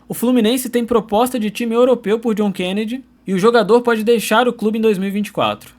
O Fluminense tem proposta de time europeu por John Kennedy e o jogador pode deixar o clube em 2024.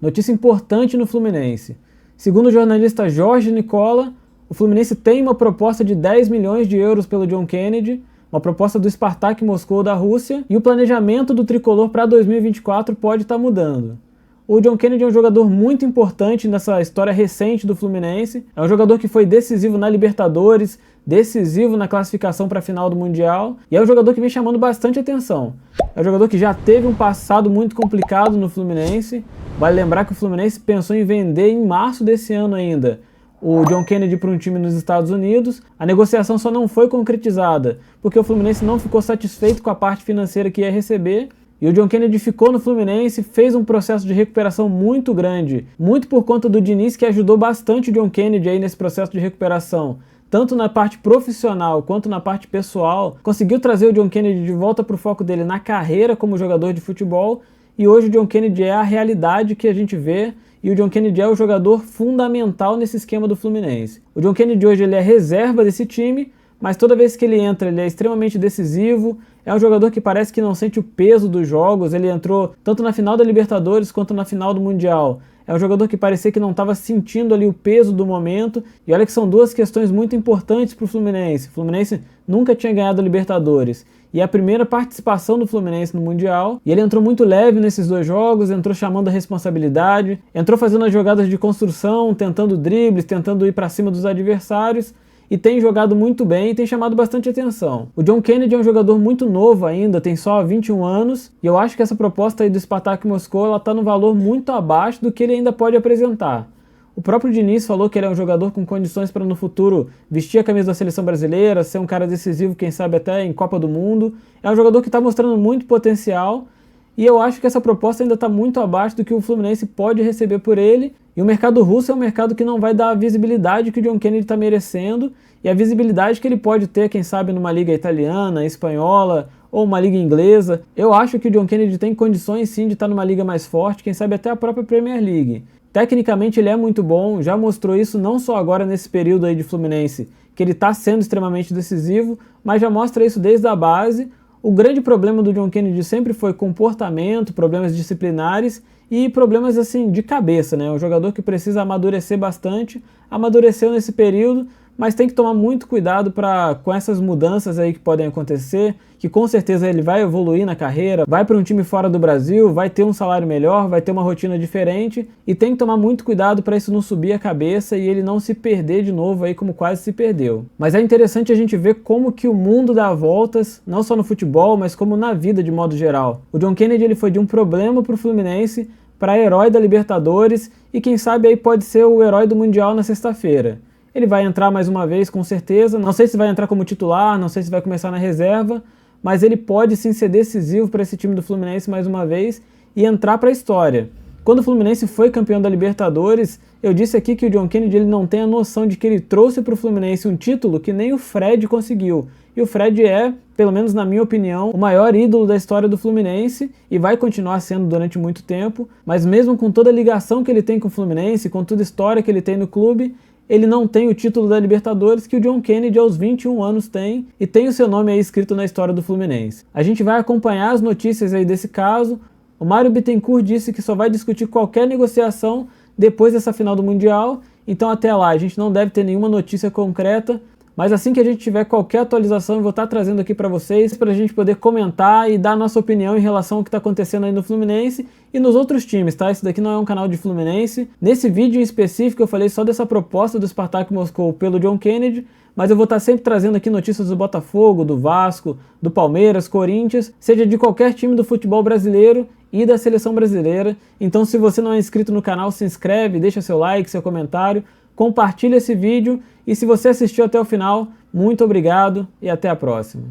Notícia importante no Fluminense. Segundo o jornalista Jorge Nicola, o Fluminense tem uma proposta de 10 milhões de euros pelo John Kennedy, uma proposta do Spartak Moscou da Rússia, e o planejamento do tricolor para 2024 pode estar mudando. O John Kennedy é um jogador muito importante nessa história recente do Fluminense, é um jogador que foi decisivo na Libertadores, decisivo na classificação para a final do Mundial, e é um jogador que vem chamando bastante atenção. É um jogador que já teve um passado muito complicado no Fluminense. Vale lembrar que o Fluminense pensou em vender em março desse ano ainda o John Kennedy para um time nos Estados Unidos. A negociação só não foi concretizada porque o Fluminense não ficou satisfeito com a parte financeira que ia receber. E o John Kennedy ficou no Fluminense, fez um processo de recuperação muito grande, muito por conta do Diniz, que ajudou bastante o John Kennedy aí nesse processo de recuperação, tanto na parte profissional quanto na parte pessoal. Conseguiu trazer o John Kennedy de volta para o foco dele na carreira como jogador de futebol, e hoje o John Kennedy é a realidade que a gente vê, e o John Kennedy é o jogador fundamental nesse esquema do Fluminense. O John Kennedy hoje ele é reserva desse time, mas toda vez que ele entra, ele é extremamente decisivo, é um jogador que parece que não sente o peso dos jogos, ele entrou tanto na final da Libertadores quanto na final do Mundial. É um jogador que parecia que não estava sentindo ali o peso do momento, e olha que são duas questões muito importantes para o Fluminense. O Fluminense nunca tinha ganhado a Libertadores, e é a primeira participação do Fluminense no Mundial, e ele entrou muito leve nesses dois jogos, entrou chamando a responsabilidade, entrou fazendo as jogadas de construção, tentando dribles, tentando ir para cima dos adversários, e tem jogado muito bem e tem chamado bastante atenção. O John Kennedy é um jogador muito novo ainda, tem só 21 anos, e eu acho que essa proposta aí do Spartak Moscou, ela está no valor muito abaixo do que ele ainda pode apresentar. O próprio Diniz falou que ele é um jogador com condições para no futuro vestir a camisa da seleção brasileira, ser um cara decisivo, quem sabe até em Copa do Mundo. É um jogador que está mostrando muito potencial, e eu acho que essa proposta ainda está muito abaixo do que o Fluminense pode receber por ele. E o mercado russo é um mercado que não vai dar a visibilidade que o John Kennedy está merecendo, e a visibilidade que ele pode ter, quem sabe, numa liga italiana, espanhola ou uma liga inglesa. Eu acho que o John Kennedy tem condições sim de estar numa liga mais forte, quem sabe até a própria Premier League. Tecnicamente ele é muito bom, já mostrou isso não só agora nesse período aí de Fluminense, que ele está sendo extremamente decisivo, mas já mostra isso desde a base. O grande problema do John Kennedy sempre foi comportamento, problemas disciplinares e problemas assim de cabeça, né? Um jogador que precisa amadurecer bastante, amadureceu nesse período, mas tem que tomar muito cuidado com essas mudanças aí que podem acontecer, que com certeza ele vai evoluir na carreira, vai para um time fora do Brasil, vai ter um salário melhor, vai ter uma rotina diferente, e tem que tomar muito cuidado para isso não subir a cabeça e ele não se perder de novo aí como quase se perdeu. Mas é interessante a gente ver como que o mundo dá voltas, não só no futebol, mas como na vida de modo geral. O John Kennedy ele foi de um problema para o Fluminense para herói da Libertadores, e quem sabe aí pode ser o herói do Mundial na sexta-feira. Ele vai entrar mais uma vez, com certeza. Não sei se vai entrar como titular, não sei se vai começar na reserva, mas ele pode sim ser decisivo para esse time do Fluminense mais uma vez e entrar para a história. Quando o Fluminense foi campeão da Libertadores, eu disse aqui que o John Kennedy ele não tem a noção de que ele trouxe para o Fluminense um título que nem o Fred conseguiu. E o Fred é, pelo menos na minha opinião, o maior ídolo da história do Fluminense e vai continuar sendo durante muito tempo, mas mesmo com toda a ligação que ele tem com o Fluminense, com toda a história que ele tem no clube, ele não tem o título da Libertadores que o John Kennedy aos 21 anos tem, e tem o seu nome aí escrito na história do Fluminense. A gente vai acompanhar as notícias aí desse caso. O Mário Bittencourt disse que só vai discutir qualquer negociação depois dessa final do Mundial, então até lá a gente não deve ter nenhuma notícia concreta, mas assim que a gente tiver qualquer atualização eu vou estar trazendo aqui para vocês, para a gente poder comentar e dar a nossa opinião em relação ao que está acontecendo aí no Fluminense e nos outros times, tá? Esse daqui não é um canal de Fluminense. Nesse vídeo em específico eu falei só dessa proposta do Spartak Moscou pelo John Kennedy, mas eu vou estar sempre trazendo aqui notícias do Botafogo, do Vasco, do Palmeiras, Corinthians, seja de qualquer time do futebol brasileiro e da seleção brasileira. Então se você não é inscrito no canal, se inscreve, deixa seu like, seu comentário, compartilha esse vídeo, e se você assistiu até o final, muito obrigado e até a próxima.